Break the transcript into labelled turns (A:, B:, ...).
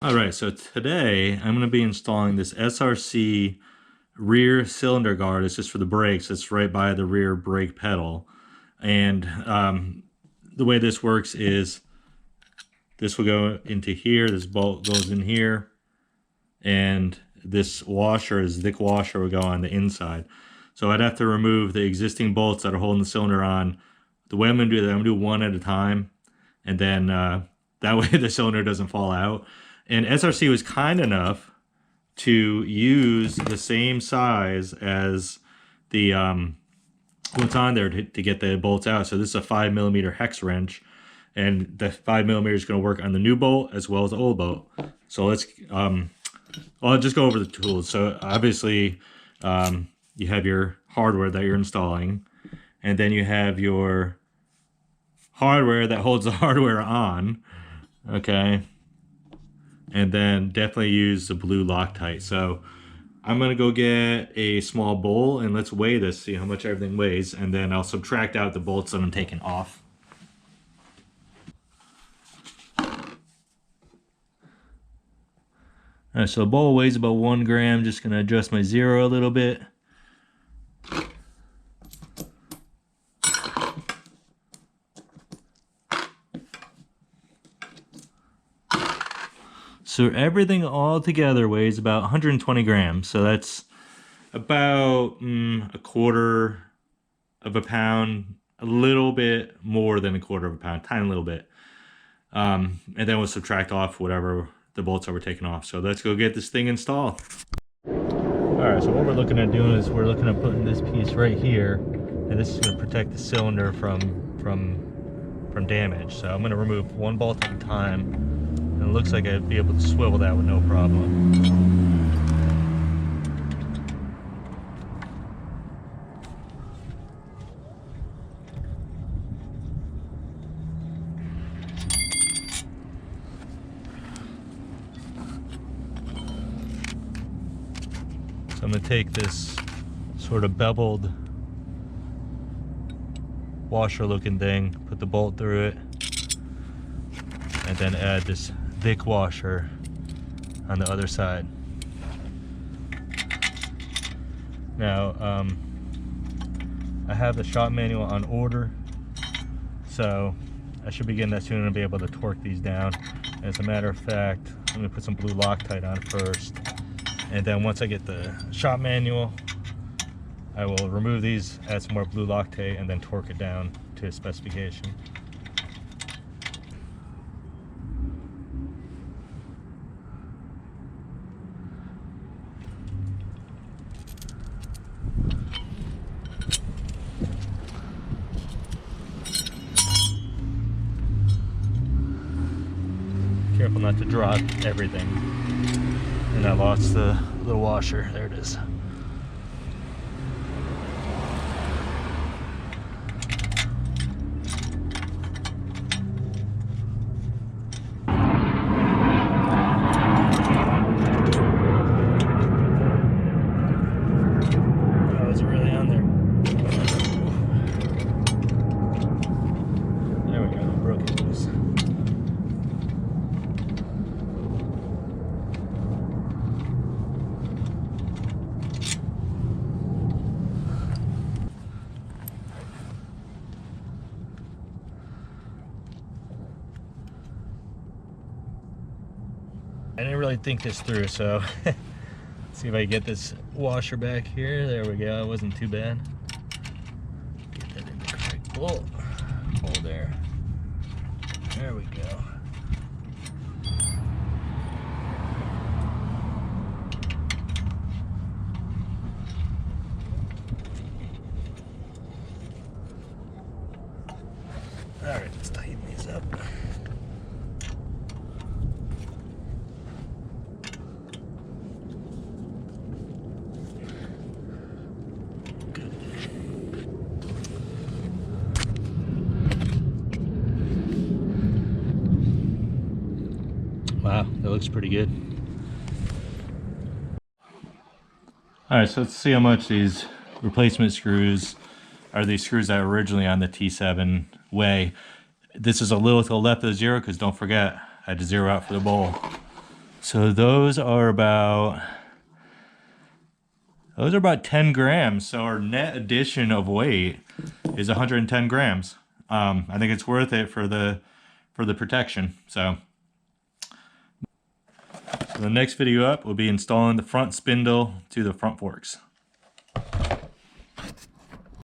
A: All right, so today I'm going to be installing this SRC rear cylinder guard. It's just for the brakes. It's right by the rear brake pedal. And the way this works is this will go into here. This bolt goes in here. And this washer, this thick washer, will go on the inside. So I'd have to remove the existing bolts that are holding the cylinder on. The way I'm going to do that, I'm going to do one at a time. And then that way the cylinder doesn't fall out. And SRC was kind enough to use the same size as the what's on there to get the bolts out. So this is a 5mm hex wrench, and the 5mm is going to work on the new bolt as well as the old bolt. So let's I'll just go over the tools. So obviously you have your hardware that you're installing, and then you have your hardware that holds the hardware on. Okay. And then definitely use the blue Loctite. So I'm gonna go get a small bowl and let's weigh this, see how much everything weighs, and then I'll subtract out the bolts that I'm taking off. All right, so the bowl weighs about 1 gram. Just gonna adjust my zero a little bit. So everything all together weighs about 120 grams. So that's about a quarter of a pound, a little bit more than a quarter of a pound, tiny little bit. And then we'll subtract off whatever the bolts that we're taking off. So let's go get this thing installed. All right, so what we're looking at doing is we're looking at putting this piece right here, and this is going to protect the cylinder from damage. So I'm going to remove one bolt at a time, and it looks like I'd be able to swivel that with no problem. So I'm going to take this sort of beveled washer looking thing, put the bolt through it, and then add this thick washer on the other side. Now I have the shop manual on order, so I should be getting that soon and be able to torque these down. As a matter of fact, I'm going to put some blue Loctite on first, and then once I get the shop manual, I will remove these, add some more blue Loctite, and then torque it down to specification. Careful not to drop everything. And I lost the little washer. There it is. Oh, is it really on there? There we go. I broke it loose. I didn't really think this through, so let's see if I can get this washer back here. There we go. It wasn't too bad. Get that in the correct bolt hole there. There we go. All right, let's tighten these up. Wow, that looks pretty good. All right, so let's see how much these replacement screws are these screws that were originally on the T7 weigh. This is a little to the left of the zero because don't forget, I had to zero out for the bowl. So those are about 10 grams. So our net addition of weight is 110 grams. I think it's worth it for the protection. So the next video up will be installing the front spindle to the front forks.